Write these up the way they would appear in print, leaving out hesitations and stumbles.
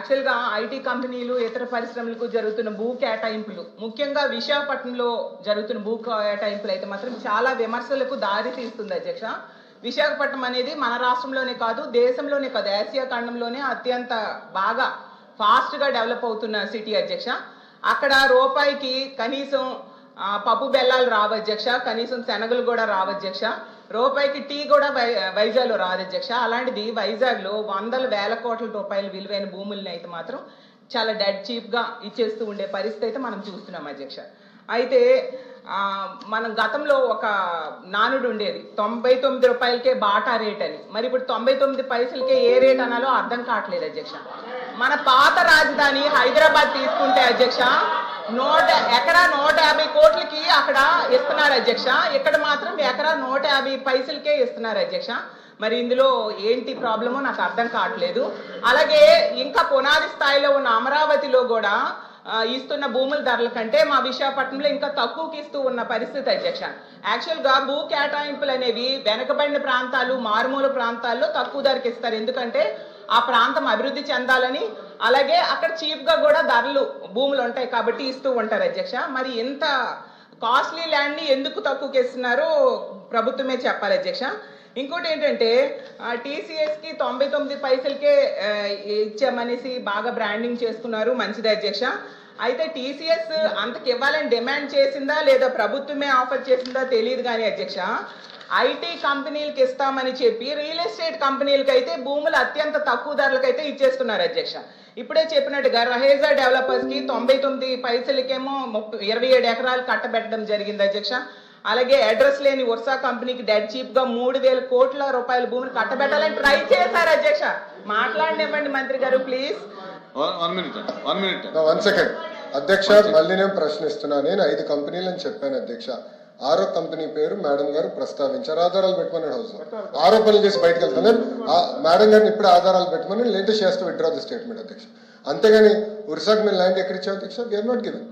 యాక్చువల్గా ఐటీ కంపెనీలు ఇతర పరిశ్రమలకు జరుగుతున్న భూ కేటాయింపులు, ముఖ్యంగా విశాఖపట్నంలో జరుగుతున్న భూ కేటాయింపులు అయితే మాత్రం చాలా విమర్శలకు దారి తీస్తుంది అధ్యక్ష. విశాఖపట్నం అనేది మన రాష్ట్రంలోనే కాదు, దేశంలోనే కాదు, ఆసియా ఖండంలోనే అత్యంత బాగా ఫాస్ట్గా డెవలప్ అవుతున్న సిటీ అధ్యక్ష. అక్కడ రూపాయికి కనీసం పప్పు బెల్లాలు రావు అధ్యక్ష, కనీసం శనగలు కూడా రావు అధ్యక్ష, రూపాయికి టీ కూడా వైజాగ్లో రాదు అధ్యక్ష. అలాంటిది వైజాగ్లో వందల వేల కోట్ల రూపాయల విలువైన భూముల్ని అయితే మాత్రం చాలా డెడ్ చీప్గా ఇచ్చేస్తూ ఉండే పరిస్థితి అయితే మనం చూస్తున్నాం అధ్యక్ష. అయితే మనం గతంలో ఒక నానుడు ఉండేది, 99 రూపాయలకే బాటా రేట్ అని. మరి ఇప్పుడు 99 పైసలకే ఏ రేట్ అనాలో అర్థం కావట్లేదు అధ్యక్ష. మన పాత రాజధాని హైదరాబాద్ తీసుకుంటే అధ్యక్ష ఎకరా 150 కోట్లకి అక్కడ ఇస్తున్నారు అధ్యక్ష, ఇక్కడ మాత్రం ఎకరా 150 పైసలకే ఇస్తున్నారు అధ్యక్ష. మరి ఇందులో ఏంటి ప్రాబ్లమో నాకు అర్థం కావట్లేదు. అలాగే ఇంకా పునాది స్థాయిలో ఉన్న అమరావతిలో కూడా ఇస్తున్న భూముల ధరల కంటే మా విశాఖపట్నంలో ఇంకా తక్కువకి ఇస్తూ ఉన్న పరిస్థితి అధ్యక్ష. యాక్చువల్గా భూ కేటాయింపులు అనేవి వెనకబడిన ప్రాంతాలు, మారుమూల ప్రాంతాల్లో తక్కువ ధరకి ఇస్తారు, ఎందుకంటే ఆ ప్రాంతం అభివృద్ధి చెందాలని, అలాగే అక్కడ చీప్గా కూడా ధరలు భూములు ఉంటాయి కాబట్టి ఇస్తూ ఉంటారు అధ్యక్ష. మరి ఇంత కాస్ట్లీ ల్యాండ్ని ఎందుకు తక్కువకి ఇస్తున్నారో ప్రభుత్వమే చెప్పాలి అధ్యక్ష. ఇంకోటి ఏంటంటే టీసీఎస్కి 99 పైసలకే ఇచ్చామనేసి బాగా బ్రాండింగ్ చేసుకున్నారు, మంచిది అధ్యక్ష. అయితే టీసీఎస్ అంతకి ఇవ్వాలని డిమాండ్ చేసిందా లేదా ప్రభుత్వమే ఆఫర్ చేసిందా తెలియదు కానీ అధ్యక్ష, ఐటీ కంపెనీలకు ఇస్తామని చెప్పి రియల్ ఎస్టేట్ కంపెనీలకు అయితే భూములు అత్యంత తక్కువ ధరలకు అయితే ఇచ్చేస్తున్నారు అధ్యక్ష. ఇప్పుడే చెప్పినట్టుగా రహేజా డెవలపర్స్ కి 99 పైసలకేమో 27 ఎకరాలు కట్టబెట్టడం జరిగింది అధ్యక్ష. అలాగే అడ్రస్ లేని వర్సా కంపెనీకి డెడ్ చీప్ గా 3,000 కోట్ల రూపాయల భూమిని కట్టబెట్టాలని ట్రై చేశారు అధ్యక్ష. మాట్లాడినివ్వండి మంత్రి గారు ప్లీజ్. అధ్యక్ష మళ్ళీ నేను ప్రశ్నిస్తున్నా. నేను 5 కంపెనీలని చెప్పాను అధ్యక్ష. 6వ కంపెనీ పేరు మేడం గారు ప్రస్తావించారు. ఆధారాలు పెట్టుకుని హౌస్ ఆరోపణలు చేసి బయటకు వెళ్తాను. మేడం గారిని ఇప్పుడు ఆధారాలు పెట్టుకుని లేటెస్ట్ చేస్తూ విత్డ్రా ది స్టేట్మెంట్ అధ్యక్ష. అంతేగాని ఉరిసాకు మీరు ల్యాండ్ ఎక్కడ ఇచ్చావు అధ్యక్ష? గివ్ నాట్ గివెన్,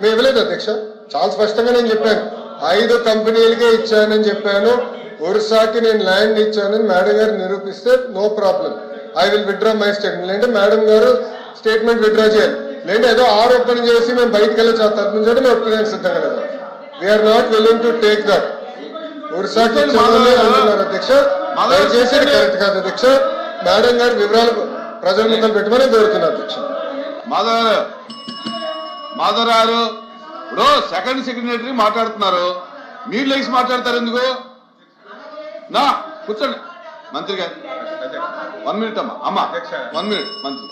మేము ఇవ్వలేదు అధ్యక్ష. చాలా స్పష్టంగా నేను చెప్పాను, 5 కంపెనీలకే ఇచ్చానని చెప్పాను. ఒరిస్సాకి నేను ల్యాండ్ ఇచ్చానని మేడం గారు నిరూపిస్తే no problem, I will withdraw my statement. లేదంటే మేడం గారు స్టేట్మెంట్ విత్డ్రా చేయాలి, లేదంటే ఏదో ఆరోపణ చేసి మేము బయటకు వెళ్ళి తప్పించడం మేము ఒప్పుకోవడానికి సిద్ధంగా లేదు. We are not willing to take that. ఒరిస్సాకి అంటున్నారు అధ్యక్ష, చేసేది కరెక్ట్ కాదు అధ్యక్ష. మేడం గారు వివరాలు ప్రజల ముందు పెట్టమని కోరుతున్నారు అధ్యక్ష. మాధవరావు ఇప్పుడు సెకండ్ సెక్రటరీ మాట్లాడుతున్నారు, మీరు లేచి మాట్లాడతారు ఎందుకు? నా కూర్చోండి మంత్రి గారు. 1 మినిట్ అమ్మా. అమ్మా 1 మినిట్ మంత్రి.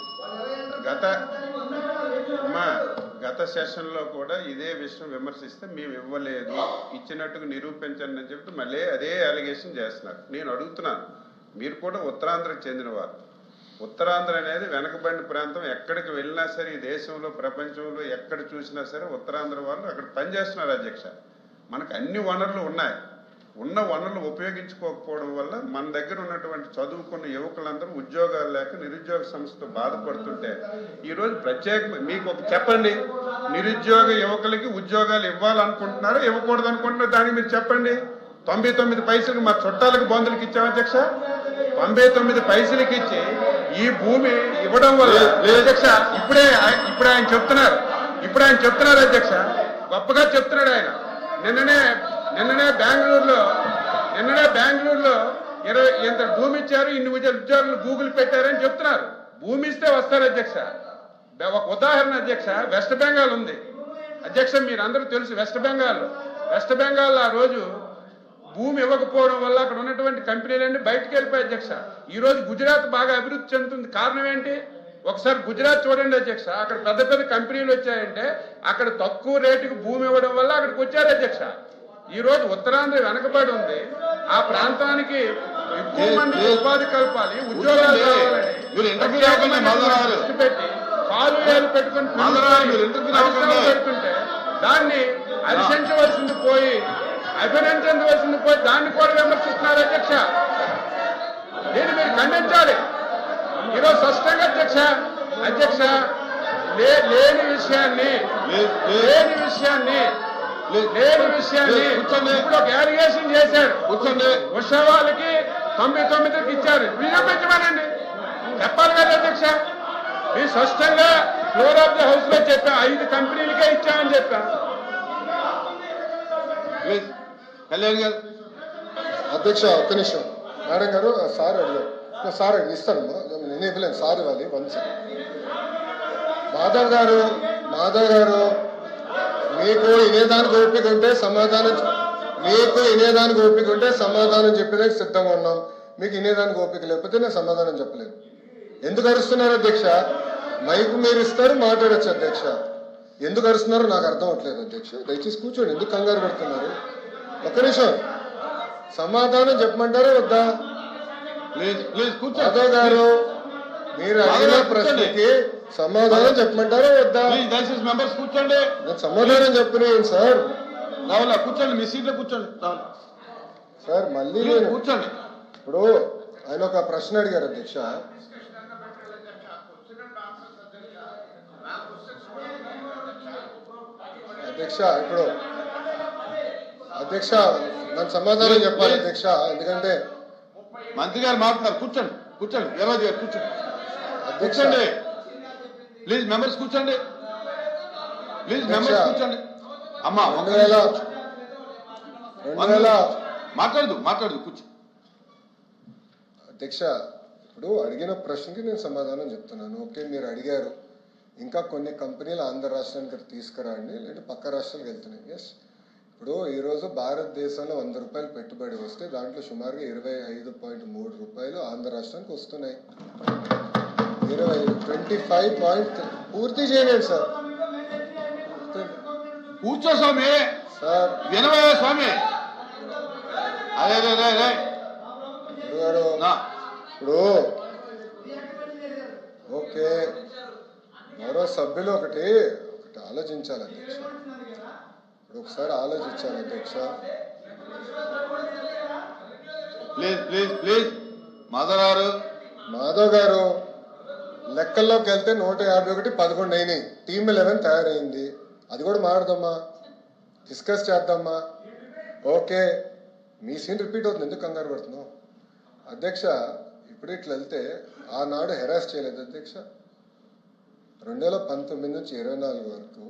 గత సెషన్లో కూడా ఇదే విషయం విమర్శిస్తే మేము ఇవ్వలేదు, ఇచ్చినట్టుగా నిరూపించండి అని చెప్తే మళ్ళీ అదే అలిగేషన్ చేస్తున్నారు. నేను అడుగుతున్నాను, మీరు కూడా ఉత్తరాంధ్రకు చెందినవారు. ఉత్తరాంధ్ర అనేది వెనకబడిన ప్రాంతం. ఎక్కడికి వెళ్ళినా సరే ఈ దేశంలో ప్రపంచంలో ఎక్కడ చూసినా సరే ఉత్తరాంధ్ర వాళ్ళు అక్కడ పనిచేస్తున్నారు అధ్యక్ష. మనకు అన్ని వనరులు ఉన్నాయి, ఉన్న వనరులు ఉపయోగించుకోకపోవడం వల్ల మన దగ్గర ఉన్నటువంటి చదువుకున్న యువకులందరూ ఉద్యోగాలు లేక నిరుద్యోగ సమస్యతో బాధపడుతుంటే ఈరోజు మీకు చెప్పండి, నిరుద్యోగ యువకులకి ఉద్యోగాలు ఇవ్వాలనుకుంటున్నారో ఇవ్వకూడదు అనుకుంటున్నారో దానికి మీరు చెప్పండి. 99 పైసలకు మా చుట్టాలకు బంధువులకి ఇచ్చాం అధ్యక్ష. 99 పైసలకి ఇచ్చి ఈ భూమి ఇవ్వడం వల్ల అధ్యక్ష ఇప్పుడే ఆయన చెప్తున్నారు అధ్యక్ష, గొప్పగా చెప్తున్నాడు ఆయన. నిన్ననే బెంగళూరులో 20 ఎంత భూమి ఇచ్చారు, ఇన్ని ఉద్యోగులు గూగుల్ పెట్టారని చెప్తున్నారు. భూమి ఇస్తే వస్తారు అధ్యక్ష. ఒక ఉదాహరణ అధ్యక్ష, వెస్ట్ బెంగాల్ ఉంది అధ్యక్ష, మీరు అందరూ తెలుసు. వెస్ట్ బెంగాల్ ఆ రోజు భూమి ఇవ్వకపోవడం వల్ల అక్కడ ఉన్నటువంటి కంపెనీలన్నీ బయటకు వెళ్ళిపోయాయి అధ్యక్ష. ఈ రోజు గుజరాత్ బాగా అభివృద్ధి చెందుతుంది. కారణం ఏంటి? ఒకసారి గుజరాత్ చూడండి అధ్యక్ష, అక్కడ పెద్ద పెద్ద కంపెనీలు వచ్చాయంటే అక్కడ తక్కువ రేటుకు భూమి ఇవ్వడం వల్ల అక్కడికి వచ్చారు అధ్యక్ష. ఈ రోజు ఉత్తరాంధ్ర వెనకబడి ఉంది, ఆ ప్రాంతానికి ఎక్కువ మంది ఉపాధి కల్పాలి, ఉద్యోగాలు దృష్టి పెట్టి కాలువేలు పెట్టుకుని పెడుతుంటే దాన్ని హర్షించవలసింది పోయి అభినందించవలసింది పోయి దాన్ని కూడా విమర్శిస్తున్నారు అధ్యక్ష. దీన్ని మీరు ఖండించాలి ఈరోజు స్పష్టంగా అధ్యక్ష. లేని విషయాన్ని ఇప్పుడు ఒక అలిగేషన్ చేశారు. ఉత్సవాలకి 99కి ఇచ్చారు, నిరూపించమనండి, చెప్పాలి కదా అధ్యక్ష. నేను స్పష్టంగా ఫ్లోర్ ఆఫ్ ద హౌస్ లో చెప్పా 5 కంపెనీలకే ఇచ్చామని చెప్పా. ప్లీజ్ కళ్యాణ్ గారు. అధ్యక్ష ఒక్క నిమిషం. మేడం గారు సార్ అడిగారు, సార్ ఇస్తానమ్మా, నేను ఇవ్వలేను, సార్ ఇవ్వాలి. 1 సెకండ్. మాధవ్ గారు మీకు వినేదానికి ఓపిక ఉంటే సమాధానం చెప్పేదానికి సిద్ధంగా ఉన్నాం. మీకు వినేదానికి ఓపిక లేకపోతే నేను సమాధానం చెప్పలేను. ఎందుకు అరుస్తున్నారు అధ్యక్ష? మైకు మీరు ఇస్తారు, మాట్లాడచ్చు అధ్యక్ష. ఎందుకు అరుస్తున్నారో నాకు అర్థం అవట్లేదు అధ్యక్ష. దయచేసి కూర్చోండి, ఎందుకు కంగారు పెడుతున్నారు? ఒక్క నిమిషం, సమాధానం చెప్పమంటారా వద్దా? ప్లీజ్ మాధవ్ గారు మీరు అడిగిన ప్రశ్నకి సమాధానం చెప్పమంటారా వద్దా? ప్లీజ్ దయచేసి మెంబర్స్ కూర్చోండి. నేను సమాధానం చెప్పలేను సార్. రావులా కూర్చోండి, మీ సీట్లో కూర్చోండి. రావులా సార్ మళ్ళీ కూర్చోండి. ఇప్పుడు ఆయన ఒక ప్రశ్న అడిగారు అధ్యక్ష. అధ్యక్ష నాకు సమాధానం చెప్పాలి అధ్యక్ష, ఎందుకంటే మంత్రి గారు మాట్లాడతారు. కూర్చోండి వీర్రాజు గారు కూర్చోండి. అధ్యక్ష ప్లీజ్ మెంబర్స్ కూర్చోండి. అమ్మా 2000 మాట్లాడదు కూర్చో. అధ్యక్ష ఇప్పుడు అడిగిన ప్రశ్నకి నేను సమాధానం చెప్తున్నాను. ఓకే, మీరు అడిగారు ఇంకా కొన్ని కంపెనీలు ఆంధ్ర రాష్ట్రానికి తీసుకురండి, లేదంటే పక్క రాష్ట్రాలకు వెళ్తున్నాయి. ఎస్, ఇప్పుడు ఈరోజు భారతదేశంలో 100 రూపాయలు పెట్టుబడి వస్తే దాంట్లో సుమారుగా 25.3 రూపాయలు ఆంధ్ర రాష్ట్రానికి వస్తున్నాయి. 25 పూర్తి చేయండి సార్. కూర్చో స్వామి. సార్ వినవే స్వామి. అదే గారు ఇప్పుడు ఓకే, మరో సభ్యులు ఒకటి ఆలోచించాలి అధ్యక్ష. ఇప్పుడు ఒకసారి ఆలోచించాలి అధ్యక్ష. ప్లీజ్ మాధవ్ గారు లెక్కల్లోకి వెళ్తే 151 11 అయినాయి. టీమ్ 11 తయారైంది. అది కూడా మాట్లాడదామా, డిస్కస్ చేద్దామా? ఓకే, మీ సీన్ రిపీట్ అవుతుంది, ఎందుకు కంగారు పడుతున్నావు అధ్యక్ష? ఇప్పుడు ఇట్లా వెళ్తే ఆనాడు హెరాస్ చేయలేదు అధ్యక్ష. 2019 నుంచి 24 వరకు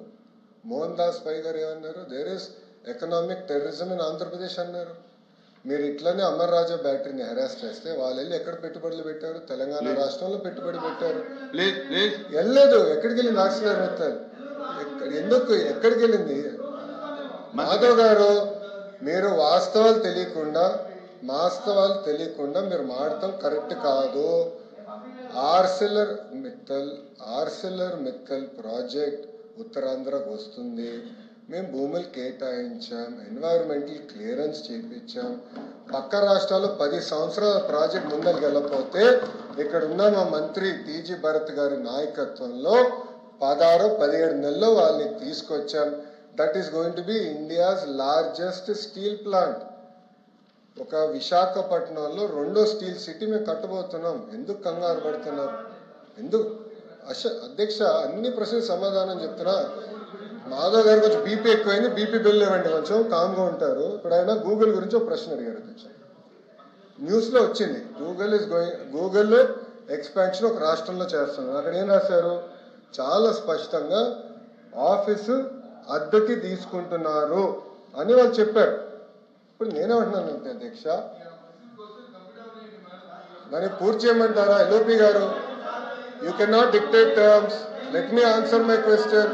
మోహన్ దాస్ పై గారు ఏమన్నారు? There is economic terrorism in Andhra Pradesh అన్నారు. మీరు ఇట్లనే అమర్ రాజా బ్యాటరీని హెరాస్ చేస్తే వాళ్ళు వెళ్ళి ఎక్కడ పెట్టుబడులు పెట్టారు? తెలంగాణ రాష్ట్రంలో పెట్టుబడి పెట్టారు. వెళ్ళలేదు. ఎక్కడికి వెళ్ళింది ఆక్సిజన్ మెత్తలు? ఎక్కడికి వెళ్ళింది? మాధవ్ గారు మీరు వాస్తవాలు తెలియకుండా మీరు మాడటం కరెక్ట్ కాదు. ఆర్సిలర్ మిత్తల్ ప్రాజెక్ట్ ఉత్తరాంధ్రకు వస్తుంది. మేము భూములు కేటాయించాం, ఎన్వైరన్మెంటల్ క్లియరెన్స్ చేయించాం. పక్క రాష్ట్రాల్లో 10 సంవత్సరాల ప్రాజెక్ట్ ముందరికి వెళ్ళకపోతే ఇక్కడ ఉన్న మా మంత్రి టీజీ భరత్ గారి నాయకత్వంలో 16-17 నెలల్లో వాళ్ళని తీసుకొచ్చాం. That is going to be India's largest steel plant. ఒక విశాఖపట్నంలో 2వ స్టీల్ సిటీ మేము కట్టబోతున్నాం. ఎందుకు కంగారు పడుతున్నారు? ఎందుకు అధ్యక్ష? అన్ని ప్రశ్నలకు సమాధానం చెప్తున్నా. మాధవ్ గారు కొంచెం బీపీ ఎక్కువైంది, బీపీ బిల్ ఇవ్వండి, కొంచెం కామ్గా ఉంటారు. ఇప్పుడు ఆయన గూగుల్ గురించి ఒక ప్రశ్న అడిగారు అధ్యక్ష. న్యూస్లో వచ్చింది, గూగుల్ ఎక్స్పాన్షన్ ఒక రాష్ట్రంలో చేస్తున్నారు. అక్కడ ఏం రాశారు? చాలా స్పష్టంగా ఆఫీసు అద్దెకి తీసుకుంటున్నారు అని వాళ్ళు చెప్పారు. ఇప్పుడు నేనేమంటున్నాను అంటే అధ్యక్ష, దాన్ని పూర్తి చేయమంటారా? ఎల్ఓపి గారు, you can not dictate terms. Let me answer my question.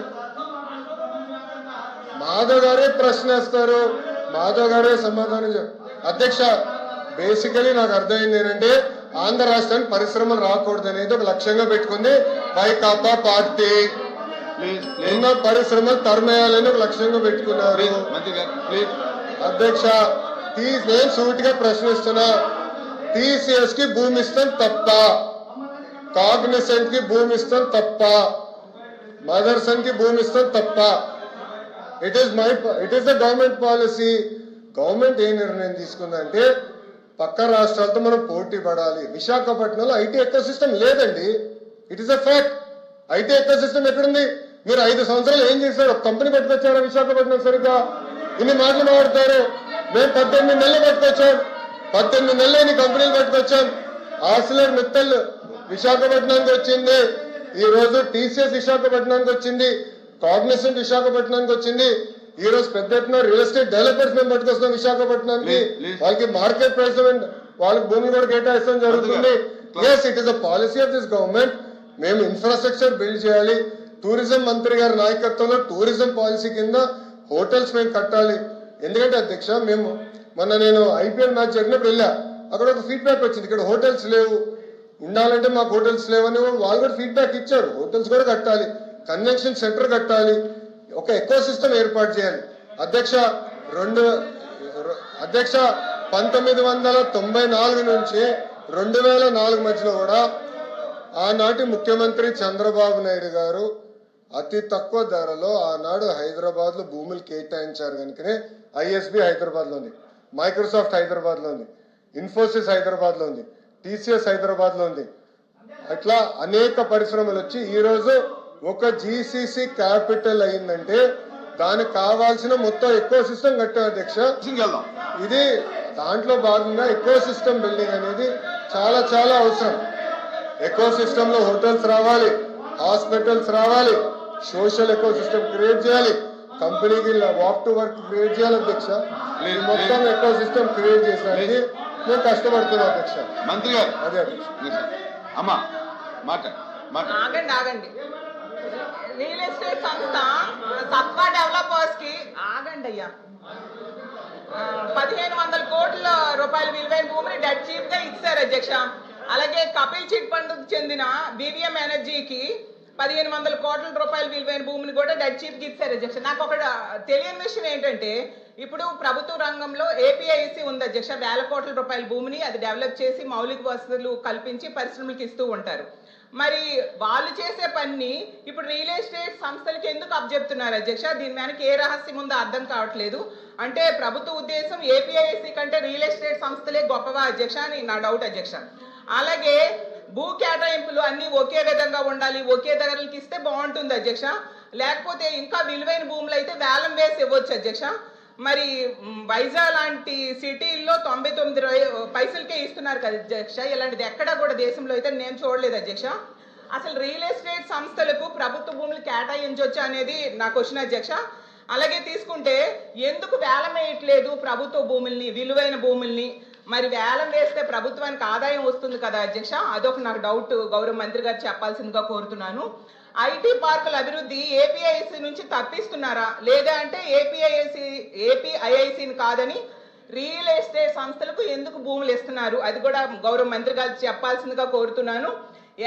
Madhav గారే ప్రశ్న వేస్తారు, మాధవ్ గారే సమాధానం అధ్యక్ష, బేసికలీ నాకు అర్థమైంది ఏంటంటే ఆంధ్ర రాష్ట్రానికి పరిశ్రమలు రాకూడదు అనేది ఒక లక్ష్యంగా పెట్టుకుంది వైకాపా పార్టీ. ఉన్న పరిశ్రమలు తరమేయాలని ఒక లక్ష్యంగా పెట్టుకున్నారు. అధ్యక్ష, నేను సూటిగా ప్రశ్నిస్తున్నా, టీసీఎస్ కి భూమి ఇస్తాం తప్ప, కాగ్నిసెంట్ కి భూమి ఇస్తాం తప్ప, మదర్సన్ కి భూమి ఇస్తాం తప్ప. It is the government policy. Government ఏ నిర్ణయం తీసుకుందంటే పక్క రాష్ట్రాలతో మనం పోటీ పడాలి. విశాఖపట్నంలో ఐటీ ఎకో సిస్టమ్ లేదండి. It is a fact. IT ecosystem ఎక్కడుంది? మీరు 5 సంవత్సరాలు ఏం చేశారు? ఒక కంపెనీ పట్టుకొచ్చారా విశాఖపట్నం? సరిగ్గా ఇన్ని మాటలు మాట్లాడతారు. మేము 18 నెలలు పట్టుకొచ్చాం, 18 నెలలు ఇన్ని కంపెనీలు పట్టుకొచ్చాం. ఆర్సిలర్ మిత్తల్ విశాఖపట్నానికి వచ్చింది. ఈ రోజు టీసీఎస్ విశాఖపట్నానికి వచ్చింది, కాగ్నిసెంట్ విశాఖపట్నానికి వచ్చింది. ఈ రోజు పెద్ద ఎత్తున రియల్ ఎస్టేట్ డెవలపర్స్ మేము పట్టుకొస్తున్నాం విశాఖపట్నానికి. వాళ్ళకి మార్కెట్ ప్రైస్ వాళ్ళకి భూములు కూడా కేటాయిస్తాం జరుగుతుంది. Yes, it is a policy of this government. మేము ఇన్ఫ్రాస్ట్రక్చర్ బిల్డ్ చేయాలి. టూరిజం మంత్రి గారి నాయకత్వంలో టూరిజం పాలసీ కింద హోటల్స్ మేము కట్టాలి. ఎందుకంటే అధ్యక్ష, మేము నేను ఐపీఎల్ మ్యాచ్ జరిగినప్పుడు వెళ్ళా, అక్కడ ఒక ఫీడ్బ్యాక్ వచ్చింది, ఇక్కడ హోటల్స్ లేవు, ఉండాలంటే మాకు హోటల్స్ లేవని వాళ్ళు కూడా ఫీడ్బ్యాక్ ఇచ్చారు. హోటల్స్ కూడా కట్టాలి, కన్వెన్షన్ సెంటర్ కట్టాలి, ఒక ఎకో సిస్టమ్ ఏర్పాటు చేయాలి. అధ్యక్ష 1994 నుంచి 2004 మధ్యలో కూడా ఆనాటి ముఖ్యమంత్రి చంద్రబాబు నాయుడు గారు అతి తక్కువ ధరలో ఆనాడు హైదరాబాద్ లో భూములు కేటాయించారు కనుకనే ఐఎస్బి హైదరాబాద్ లో ఉంది, మైక్రోసాఫ్ట్ హైదరాబాద్ లో ఉంది, ఇన్ఫోసిస్ హైదరాబాద్ లో ఉంది, టీసీఎస్ హైదరాబాద్ లో ఉంది. అట్లా అనేక పరిశ్రమలు వచ్చి ఈ రోజు ఒక జీసీసీ క్యాపిటల్ అయిందంటే దానికి కావాల్సిన మొత్తం ఎకో సిస్టమ్ కట్టాం అధ్యక్ష. ఇది దాంట్లో భాగంగా ఎకో సిస్టమ్ బిల్డింగ్ అనేది చాలా చాలా అవసరం. ఎకో సిస్టమ్ లో హోటల్స్ రావాలి, హాస్పిటల్స్ రావాలి, సోషల్ ఎకో సిస్టమ్ క్రియేట్ చేయాలి, కంపెనీకి వాక్ టు వర్క్ క్రియేట్ చేయాలి అధ్యక్ష. ఈ మొత్తం ఎకో సిస్టమ్ క్రియేట్ చేసడానికి మేము కష్టపడుతున్నాం అధ్యక్ష. మంత్రి గారు అదే అధ్యక్ష. అమ్మా ఆగండి. రియల్ ఎస్టేట్ సంస్థ సత్వా డెవలపర్స్ కి అయ్యా 1500 కోట్ల రూపాయల విలువైన భూమిని డెడ్ చీప్ గా ఇచ్చారు అధ్యక్ష. అలాగే కపిల్ చిట్ ఫండ్ చెందిన బీవీఎం ఎనర్జీకి 1500 కోట్ల రూపాయల విలువైన భూమిని కూడా డెడ్ చీప్ కి ఇచ్చారు అధ్యక్ష. నాకు ఒక తెలియని విషయం ఏంటంటే, ఇప్పుడు ప్రభుత్వ రంగంలో ఏపీఐసి ఉంది అధ్యక్ష, 1000 కోట్ల రూపాయల భూమిని అది డెవలప్ చేసి మౌలిక వసతులు కల్పించి పరిశ్రమలకు ఇస్తూ ఉంటారు. మరి వాళ్ళు చేసే పని ఇప్పుడు రియల్ ఎస్టేట్ సంస్థలకి ఎందుకు అప్పచెప్తున్నారు అధ్యక్ష? దీని వెనక ఏ రహస్యం ఉందో అర్థం కావట్లేదు. అంటే ప్రభుత్వ ఉద్దేశం ఏపీఐసి కంటే రియల్ ఎస్టేట్ సంస్థలే గొప్పవా అధ్యక్ష అని నా డౌట్ అధ్యక్ష. అలాగే భూ కేటాయింపులు అన్ని ఒకే విధంగా ఉండాలి, ఒకే ధరలకి ఇస్తే బాగుంటుంది అధ్యక్ష. లేకపోతే ఇంకా విలువైన భూములు అయితే వేలం వేసి ఇవ్వచ్చు అధ్యక్ష. మరి వైజాగ్ లాంటి సిటీల్లో 99 పైసలకే ఇస్తున్నారు కదా అధ్యక్ష. ఇలాంటిది ఎక్కడా కూడా దేశంలో అయితే నేను చూడలేదు అధ్యక్ష. అసలు రియల్ ఎస్టేట్ సంస్థలకు ప్రభుత్వ భూములు కేటాయించవచ్చు అనేది నా క్వశ్చన్ అధ్యక్ష. అలాగే తీసుకుంటే ఎందుకు వేలం వేయట్లేదు ప్రభుత్వ భూముల్ని, విలువైన భూముల్ని? మరి వేలం వేస్తే ప్రభుత్వానికి ఆదాయం వస్తుంది కదా అధ్యక్ష. అదొక నాకు డౌట్, గౌరవ మంత్రి గారు చెప్పాల్సిందిగా కోరుతున్నాను. ఐటీ పార్కుల అభివృద్ధి ఏపీఐసి నుంచి తప్పిస్తున్నారా, లేదా అంటే ఏపీఐఐసిని కాదని రియల్ ఎస్టేట్ సంస్థలకు ఎందుకు భూములు ఇస్తున్నారు? అది కూడా గౌరవ మంత్రి గారు చెప్పాల్సిందిగా కోరుతున్నాను.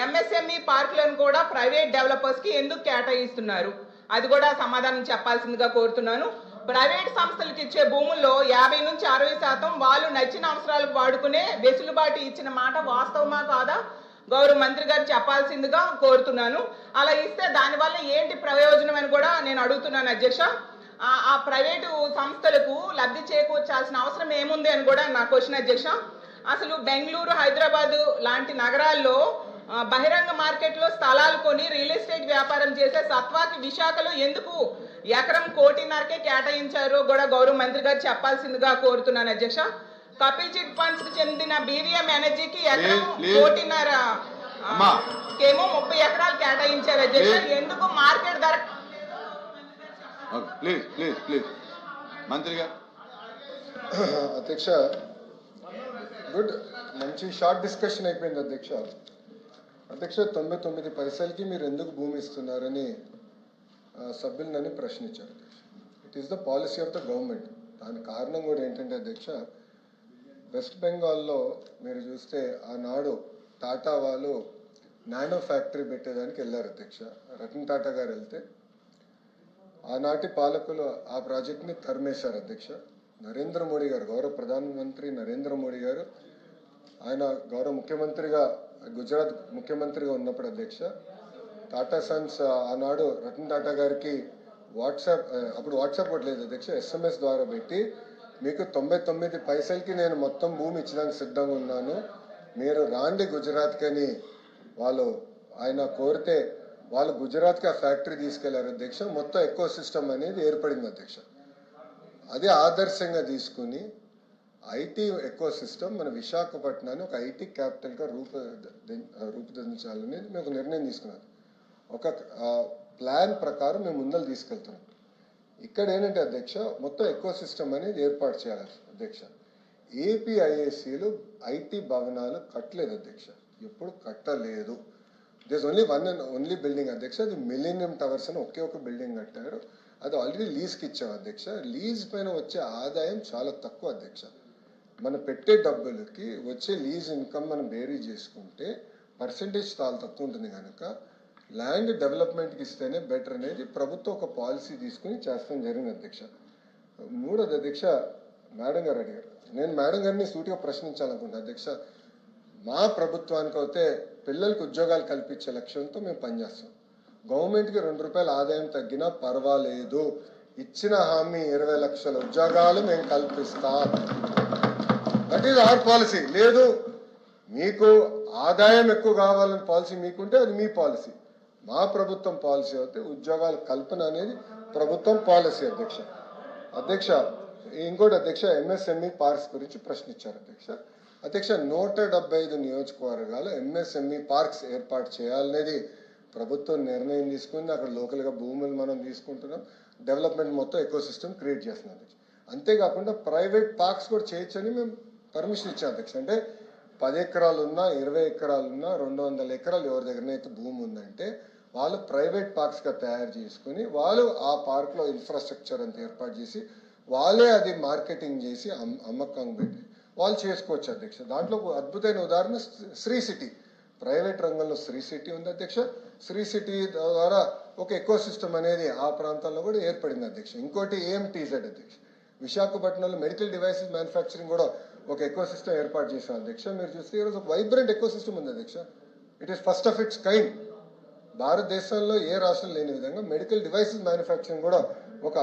ఎంఎస్ఎంఈ పార్కులను కూడా ప్రైవేట్ డెవలపర్స్ కి ఎందుకు కేటాయిస్తున్నారు? అది కూడా సమాధానం చెప్పాల్సిందిగా కోరుతున్నాను. ప్రైవేట్ సంస్థలకు ఇచ్చే భూముల్లో 50 నుంచి 60% వాళ్ళు నచ్చిన అవసరాలకు వాడుకునే వెసులుబాటు ఇచ్చిన మాట వాస్తవమా కాదా గౌరవ మంత్రి గారు చెప్పాల్సిందిగా కోరుతున్నాను. అలా ఇస్తే దానివల్ల ఏంటి ప్రయోజనం అని కూడా నేను అడుగుతున్నాను అధ్యక్ష. ఆ ప్రైవేటు సంస్థలకు లబ్ధి చేకూర్చాల్సిన అవసరం ఏముంది అని కూడా నా క్వశ్చన్ అధ్యక్ష. అసలు బెంగళూరు, హైదరాబాద్ లాంటి నగరాల్లో బహిరంగ మార్కెట్లో స్థలాలు కొని రియల్ ఎస్టేట్ వ్యాపారం చేసే సత్వాకి విశాఖలో ఎందుకు ఎకరం 1.5 కోటికే కేటాయించారో కూడా గౌరవ మంత్రి గారు చెప్పాల్సిందిగా కోరుతున్నాను అధ్యక్ష. కపిల్ చిట్ ఫండ్స్ కి చెందిన బీవీఎం ఎనర్జీకి ఎకరం 1.5 కోటికేమో 30 ఎకరాలు కేటాయించారు అధ్యక్ష. ఎందుకు మార్కెట్ ధర? మంత్రి గారు. అధ్యక్ష, గుడ్, మంచి షార్ట్ డిస్కషన్ అయిపోయింది అధ్యక్ష. 99 పైసలకి మీరు ఎందుకు భూమి ఇస్తున్నారని సభ్యులు నన్ను ప్రశ్నించారు అధ్యక్ష. It is the policy of the government. దాని కారణం కూడా ఏంటంటే అధ్యక్ష, వెస్ట్ బెంగాల్లో మీరు చూస్తే ఆనాడు టాటా వాళ్ళు నానో ఫ్యాక్టరీ పెట్టేదానికి వెళ్ళారు అధ్యక్ష. రతన్ టాటా గారు వెళ్తే ఆనాటి పాలకులు ఆ ప్రాజెక్ట్ని తరిమేశారు అధ్యక్ష. నరేంద్ర మోడీ గారు, గౌరవ ప్రధానమంత్రి నరేంద్ర మోడీ గారు, ఆయన గౌరవ ముఖ్యమంత్రిగా గుజరాత్ ముఖ్యమంత్రిగా ఉన్నప్పుడు అధ్యక్ష, టాటా సన్స్ ఆనాడు రతన్ టాటా గారికి అప్పుడు వాట్సాప్ కొట్టలేదు అధ్యక్ష, SMS ద్వారా పెట్టి మీకు 99 పైసలకి నేను మొత్తం భూమి ఇచ్చడానికి సిద్ధంగా ఉన్నాను, మీరు రాండి గుజరాత్కి అని ఆయన కోరితే వాళ్ళు గుజరాత్కి ఆ ఫ్యాక్టరీ తీసుకెళ్లారు అధ్యక్ష. మొత్తం ఎకో సిస్టమ్ అనేది ఏర్పడింది అధ్యక్ష. అది ఆదర్శంగా తీసుకుని ఐటీ ఎకో సిస్టమ్ మన విశాఖపట్నాన్ని ఒక ఐటీ క్యాపిటల్గా రూపుదిద్దాలని మేము నిర్ణయం తీసుకున్నాం. ఒక ప్లాన్ ప్రకారం మేము ముందలు తీసుకెళ్తున్నాం. ఇక్కడ ఏంటంటే అధ్యక్ష, మొత్తం ఎకో సిస్టమ్ అనేది ఏర్పాటు చేయాలి అధ్యక్ష. ఏపీఐఏసీలు ఐటీ భవనాలు కట్టలేదు అధ్యక్ష, ఎప్పుడు కట్టలేదు. దిస్ ఓన్లీ బిల్డింగ్ అధ్యక్ష, అది మిలీనియం టవర్స్ అని ఒకే ఒక బిల్డింగ్ కట్టారు. అది ఆల్రెడీ లీజ్కి ఇచ్చాం అధ్యక్ష. లీజ్ పైన వచ్చే ఆదాయం చాలా తక్కువ అధ్యక్ష. మనం పెట్టే డబ్బులకి వచ్చే లీజ్ ఇన్కమ్ మనం బేరీ చేసుకుంటే పర్సంటేజ్ చాలా తక్కువ ఉంటుంది కనుక ల్యాండ్ డెవలప్మెంట్కి ఇస్తేనే బెటర్ అనేది ప్రభుత్వం ఒక పాలసీ తీసుకుని చేస్తాం జరిగింది అధ్యక్ష. మూడోది అధ్యక్ష, మేడం గారు అడిగారు, నేను మేడం గారిని సూటిగా ప్రశ్నించాలనుకుంటున్నాను అధ్యక్ష. మా ప్రభుత్వానికి అయితే పిల్లలకు ఉద్యోగాలు కల్పించే లక్ష్యంతో మేము పనిచేస్తాం. గవర్నమెంట్కి 2 రూపాయల ఆదాయం తగ్గినా పర్వాలేదు, ఇచ్చిన హామీ 20 లక్షల ఉద్యోగాలు మేము కల్పిస్తాం. That is our policy. లేదు మీకు ఆదాయం ఎక్కువ కావాలని పాలసీ మీకుంటే అది మీ పాలసీ. మా ప్రభుత్వం పాలసీ అయితే ఉద్యోగాల కల్పన అనేది ప్రభుత్వం పాలసీ అధ్యక్ష. అధ్యక్ష ఇంకోటి అధ్యక్ష, ఎంఎస్ఎంఈ పార్క్స్ గురించి ప్రశ్నించారు అధ్యక్ష. అధ్యక్ష 175 నియోజకవర్గాలు ఎంఎస్ఎంఈ పార్క్స్ ఏర్పాటు చేయాలనేది ప్రభుత్వం నిర్ణయం తీసుకుంది. అక్కడ లోకల్గా భూములు మనం తీసుకుంటున్నాం, డెవలప్మెంట్ మొత్తం ఎకో సిస్టమ్ క్రియేట్ చేస్తున్నాం అధ్యక్ష. అంతేకాకుండా ప్రైవేట్ పార్క్స్ కూడా చేయొచ్చని మేము పర్మిషన్ ఇచ్చాం అధ్యక్ష. అంటే 10 ఎకరాలు ఉన్నా 20 ఎకరాలు ఉన్నా 200 ఎకరాలు ఎవరి దగ్గరనైతే భూమి ఉందంటే వాళ్ళు ప్రైవేట్ పార్క్స్గా తయారు చేసుకుని వాళ్ళు ఆ పార్క్లో ఇన్ఫ్రాస్ట్రక్చర్ అంతా ఏర్పాటు చేసి వాళ్ళే అది మార్కెటింగ్ చేసి అమ్మకం పెట్టి వాళ్ళు చేసుకోవచ్చు అధ్యక్ష. దాంట్లో అద్భుతమైన ఉదాహరణ శ్రీ సిటీ, ప్రైవేట్ రంగంలో శ్రీ సిటీ ఉంది అధ్యక్ష. శ్రీ సిటీ ద్వారా ఒక ఎకో సిస్టమ్ అనేది ఆ ప్రాంతాల్లో కూడా ఏర్పడింది అధ్యక్ష. ఇంకోటి ఏఎంటీజెడ్ అధ్యక్ష, విశాఖపట్నంలో మెడికల్ డివైసెస్ మ్యానుఫ్యాక్చరింగ్ కూడా ఒక ఎకో సిస్టమ్ ఏర్పాటు చేశాం అధ్యక్ష. మీరు చూస్తే ఈరోజు ఒక వైబ్రెంట్ ఎకో సిస్టమ్ ఉంది అధ్యక్ష. It is first of it's kind. భారతదేశంలో ఏ రాష్ట్రం లేని విధంగా మెడికల్ డివైసెస్ మ్యానుఫ్యాక్చరింగ్ కూడా ఒక